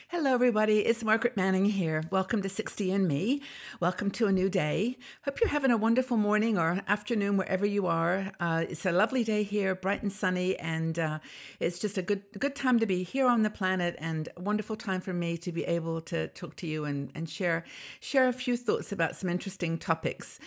Hello, everybody. It's Margaret Manning here. Welcome to 60 and Me. Welcome to a new day. Hope you're having a wonderful morning or afternoon wherever you are. It's a lovely day here, bright and sunny, and it's just a good time to be here on the planet, and a wonderful time for me to be able to talk to you and share a few thoughts about some interesting topics.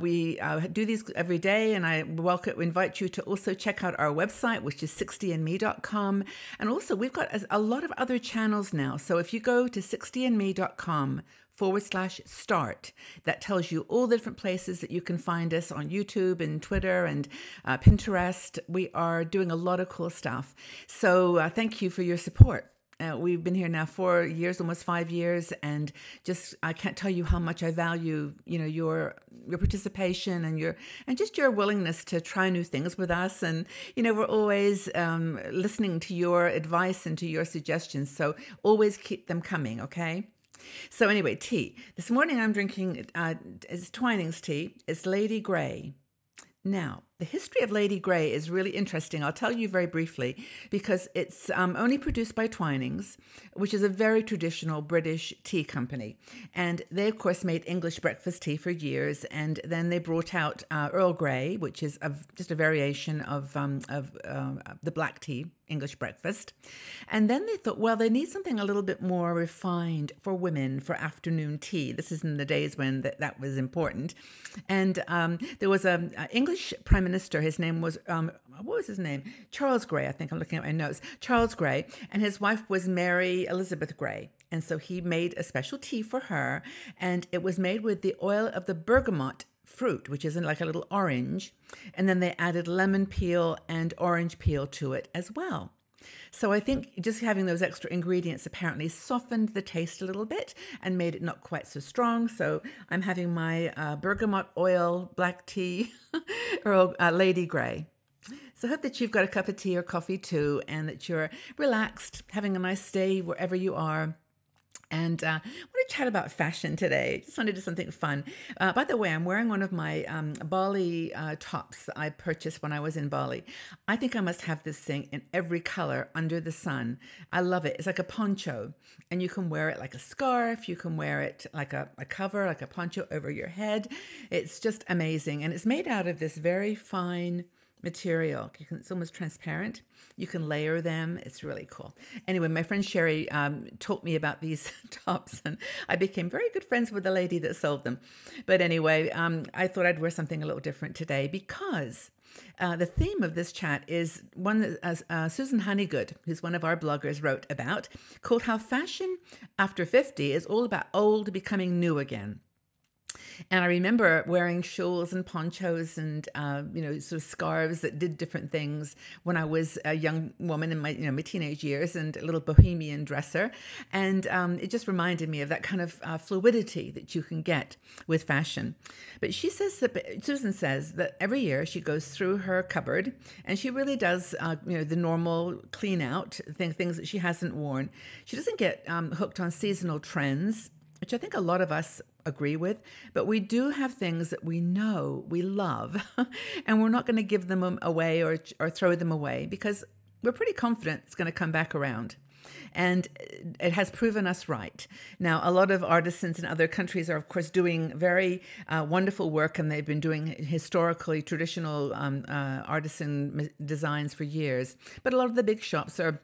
We do these every day, and I invite you to also check out our website, which is 60andme.com, and also we've got a lot of other channels now. So if you go to 60andme.com/start, that tells you all the different places that you can find us on YouTube and Twitter and Pinterest. We are doing a lot of cool stuff. So thank you for your support. We've been here now 4 years, almost 5 years, and I can't tell you how much I value, your participation and just your willingness to try new things with us. And we're always listening to your advice and to your suggestions. So always keep them coming, okay? So anyway, tea. This morning I'm drinking it's Twinings tea. It's Lady Grey. Now, the history of Lady Grey is really interesting. I'll tell you very briefly because it's only produced by Twinings, which is a very traditional British tea company. And they, of course, made English breakfast tea for years. And then they brought out Earl Grey, which is just a variation of the black tea, English breakfast. And then they thought, well, they need something a little bit more refined for women for afternoon tea. This is in the days when that was important. And there was an English Prime Minister. His name was, what was his name? Charles Grey, I think. I'm looking at my notes. Charles Grey. And his wife was Mary Elizabeth Grey. And so he made a special tea for her. And it was made with the oil of the bergamot fruit, which is like a little orange. And then they added lemon peel and orange peel to it as well. So I think just having those extra ingredients apparently softened the taste a little bit and made it not quite so strong. So I'm having my bergamot oil black tea, Lady Grey. So I hope that you've got a cup of tea or coffee too, and that you're relaxed, having a nice day wherever you are. And I want to chat about fashion today. Just want to do something fun. By the way, I'm wearing one of my Bali tops I purchased when I was in Bali. I think I must have this thing in every color under the sun. I love it. It's like a poncho, and you can wear it like a scarf. You can wear it like a cover, like a poncho over your head. It's just amazing. And it's made out of this very fine material. It's almost transparent. You can layer them. It's really cool. Anyway, my friend Sherry taught me about these tops, and I became very good friends with the lady that sold them. But anyway, I thought I'd wear something a little different today because the theme of this chat is one that Susan Honeygood, who's one of our bloggers, wrote about, called How Fashion After 50 is All About Old Becoming New Again. And I remember wearing shawls and ponchos and, sort of scarves that did different things when I was a young woman in my teenage years, and a little bohemian dresser. And it just reminded me of that kind of fluidity that you can get with fashion. But Susan says that every year she goes through her cupboard and she really does, the normal clean out things that she hasn't worn. She doesn't get hooked on seasonal trends, which I think a lot of us agree with, but we do have things that we know we love, and we're not going to give them away or throw them away because we're pretty confident it's going to come back around. And it has proven us right. Now, a lot of artisans in other countries are, of course, doing very wonderful work, and they've been doing historically traditional artisan designs for years. But a lot of the big shops are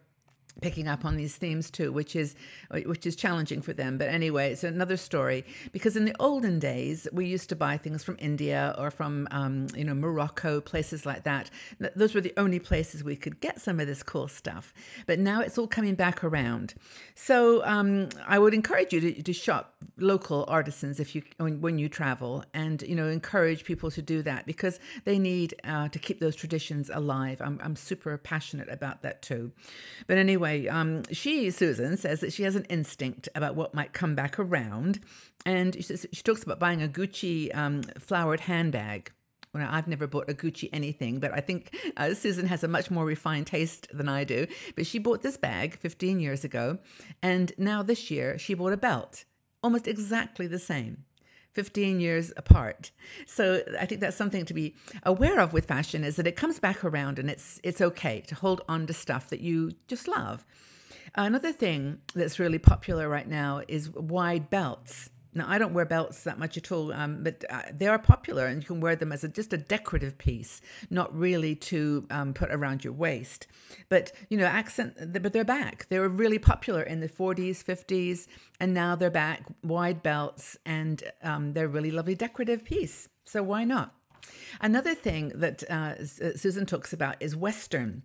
picking up on these themes too, which is challenging for them. But anyway, it's another story, because in the olden days we used to buy things from India or from Morocco, places like that. Those were the only places we could get some of this cool stuff. But now it's all coming back around. So I would encourage you to shop local artisans when you travel, and encourage people to do that, because they need to keep those traditions alive. I'm super passionate about that too. But anyway, Susan says that she has an instinct about what might come back around. And she talks about buying a Gucci flowered handbag. Well, I've never bought a Gucci anything, but I think Susan has a much more refined taste than I do. But she bought this bag 15 years ago. And now this year she bought a belt, almost exactly the same. 15 years apart. So I think that's something to be aware of with fashion, is that it comes back around, and it's okay to hold on to stuff that you just love. Another thing that's really popular right now is wide belts. Now, I don't wear belts that much at all, but they are popular, and you can wear them as just a decorative piece, not really to put around your waist. But, but they're back. They were really popular in the 40s, 50s, and now they're back, wide belts, and they're a really lovely decorative piece. So why not? Another thing that Susan talks about is Western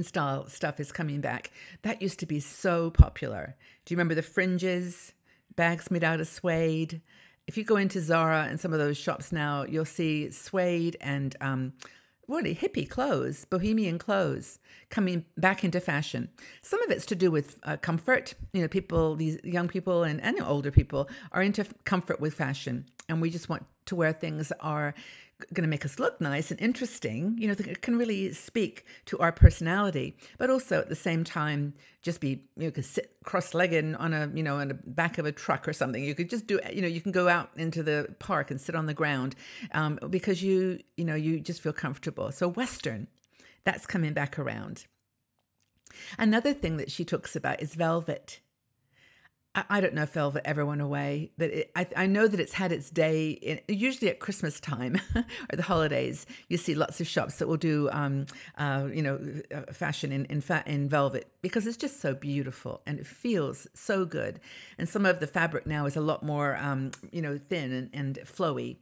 style stuff is coming back. That used to be so popular. Do you remember the fringes? Bags made out of suede. If you go into Zara and some of those shops now, you'll see suede and really hippie clothes, bohemian clothes coming back into fashion. Some of it's to do with comfort. People, these young people and older people are into comfort with fashion. And we just want to wear things that are going to make us look nice and interesting, that can really speak to our personality, but also at the same time, just be, you could sit cross-legged on on the back of a truck or something. You could just do, you can go out into the park and sit on the ground because you just feel comfortable. So Western, that's coming back around. Another thing that she talks about is velvet. I don't know if velvet ever went away, but I know that it's had its day. Usually at Christmas time or the holidays, you see lots of shops that will do, fashion in velvet because it's just so beautiful and it feels so good. And some of the fabric now is a lot more, thin and flowy,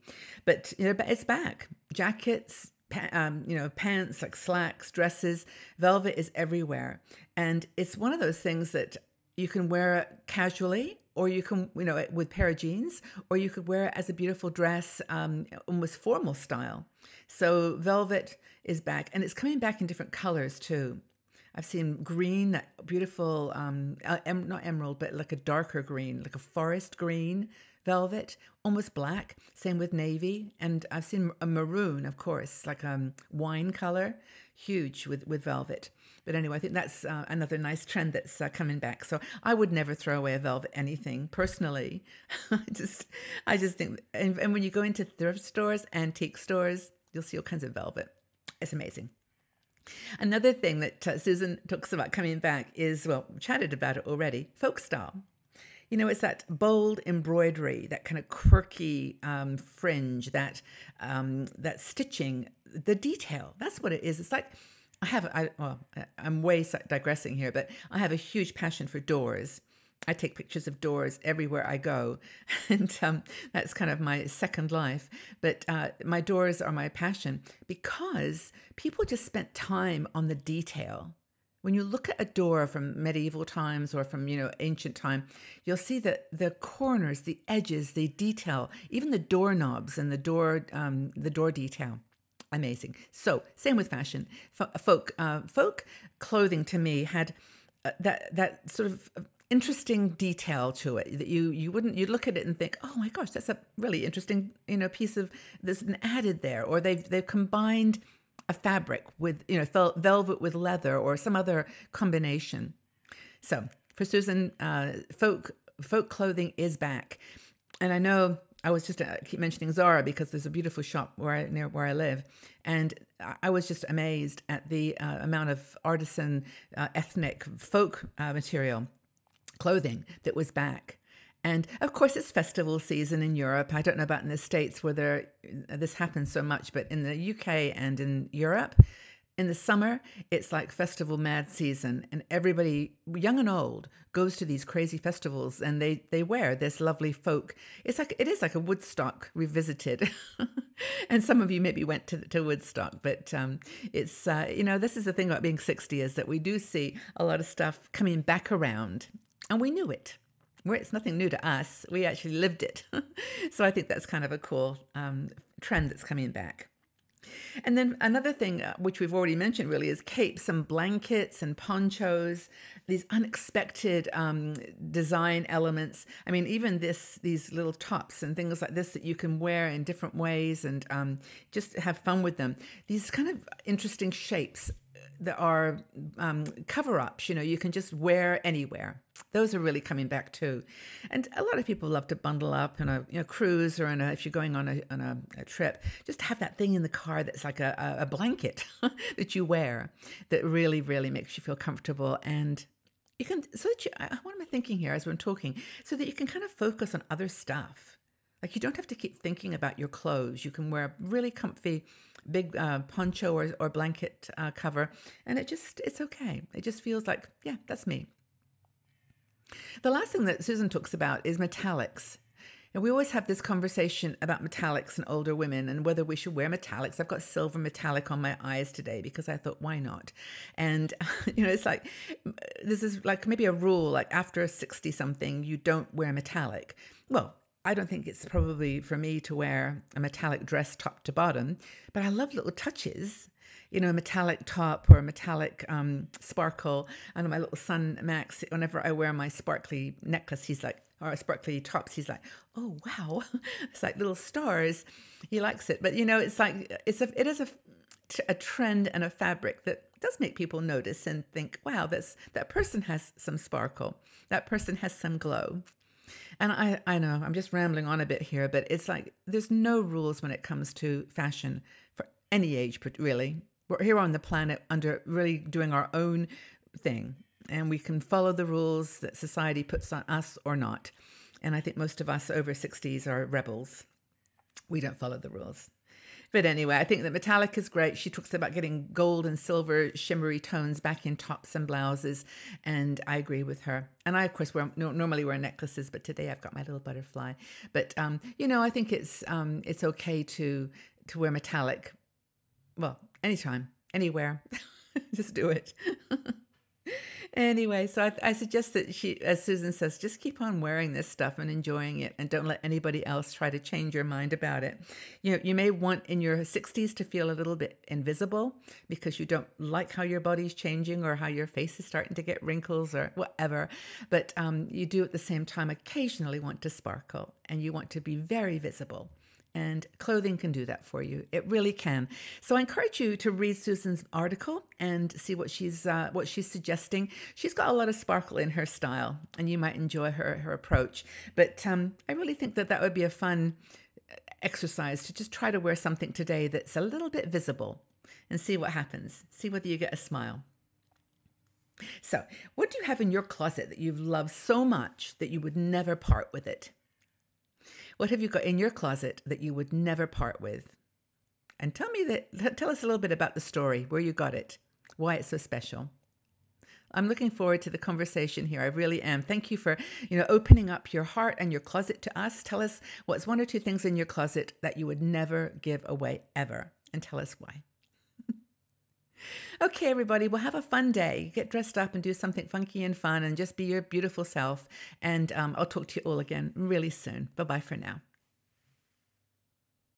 but it's back. Jackets, pants like slacks, dresses, velvet is everywhere, and it's one of those things that you can wear it casually, or you can, with a pair of jeans, or you could wear it as a beautiful dress, almost formal style. So velvet is back, and it's coming back in different colors too. I've seen green, that beautiful, not emerald, but like a darker green, like a forest green velvet, almost black. Same with navy, and I've seen a maroon, of course, like wine color, huge with velvet. But anyway, I think that's another nice trend that's coming back. So I would never throw away a velvet anything personally. I just think, and when you go into thrift stores, antique stores, you'll see all kinds of velvet. It's amazing. Another thing that Susan talks about coming back is, well, we chatted about it already, folk style. It's that bold embroidery, that kind of quirky fringe, that stitching, the detail. That's what it is. It's like I'm way digressing here, but I have a huge passion for doors. I take pictures of doors everywhere I go, and that's kind of my second life. But my doors are my passion because people just spent time on the detail. When you look at a door from medieval times or from, ancient time, you'll see that the corners, the edges, the detail, even the doorknobs and the door detail. Amazing. So same with fashion. Folk clothing to me had that sort of interesting detail to it that you'd look at it and think, oh my gosh, that's a really interesting piece of that's been added there, or they've combined a fabric with velvet with leather or some other combination. So for Susan, folk clothing is back, and I know. I was just keep mentioning Zara because there's a beautiful shop near where I live, and I was just amazed at the amount of artisan, ethnic folk material clothing that was back. And of course, it's festival season in Europe. I don't know about in the States whether this happens so much, but in the UK and in Europe, in the summer, it's like festival mad season, and everybody, young and old, goes to these crazy festivals, and they wear this lovely folk. It is like a Woodstock revisited, and some of you maybe went to Woodstock, but it's this is the thing about being 60 is that we do see a lot of stuff coming back around, and we knew it. It's nothing new to us. We actually lived it, so I think that's kind of a cool trend that's coming back. And then another thing, which we've already mentioned really, is capes and blankets and ponchos, these unexpected design elements. I mean, even these little tops and things like this that you can wear in different ways and just have fun with them. These kind of interesting shapes that are cover-ups, you can just wear anywhere. Those are really coming back too. And a lot of people love to bundle up on a cruise or if you're going on a trip, just have that thing in the car that's like a blanket that you wear that really, really makes you feel comfortable and you can, so that you, what am I thinking here as we're talking? So that you can kind of focus on other stuff. Like you don't have to keep thinking about your clothes. You can wear a really comfy big poncho or blanket cover, and it's okay. It just feels like, yeah, that's me. The last thing that Susan talks about is metallics. And we always have this conversation about metallics and older women and whether we should wear metallics. I've got silver metallic on my eyes today because I thought, why not? And, it's like, this is like maybe a rule, like after 60 something, you don't wear metallic. Well, I don't think it's probably for me to wear a metallic dress top to bottom, but I love little touches. A metallic top or a metallic sparkle. I know my little son, Max, whenever I wear my sparkly necklace, or sparkly tops, he's like, oh, wow. It's like little stars. He likes it. But, it's like, it is a trend and a fabric that does make people notice and think, wow, that person has some sparkle. That person has some glow. And I know I'm just rambling on a bit here, but it's like there's no rules when it comes to fashion for any age, really. We're here on the planet under really doing our own thing, and we can follow the rules that society puts on us or not. And I think most of us over 60s are rebels. We don't follow the rules. But anyway, I think that metallic is great. She talks about getting gold and silver shimmery tones back in tops and blouses, and I agree with her. And I, of course, normally wear necklaces, but today I've got my little butterfly. But I think it's okay to wear metallic. Well, anytime, anywhere, just do it. Anyway, so I suggest that as Susan says, just keep on wearing this stuff and enjoying it, and don't let anybody else try to change your mind about it. You may want in your 60s to feel a little bit invisible because you don't like how your body's changing or how your face is starting to get wrinkles or whatever. But you do at the same time occasionally want to sparkle, and you want to be very visible. And clothing can do that for you. It really can. So I encourage you to read Susan's article and see what she's suggesting. She's got a lot of sparkle in her style, and you might enjoy her approach. But I really think that would be a fun exercise to just try to wear something today that's a little bit visible and see what happens. See whether you get a smile. So, what do you have in your closet that you've loved so much that you would never part with it? What have you got in your closet that you would never part with? And tell us a little bit about the story, where you got it, why it's so special. I'm looking forward to the conversation here. I really am. Thank you for, opening up your heart and your closet to us. Tell us what's one or two things in your closet that you would never give away ever, and tell us why. Okay, everybody, well, have a fun day. Get dressed up and do something funky and fun and just be your beautiful self. And I'll talk to you all again really soon. Bye-bye for now.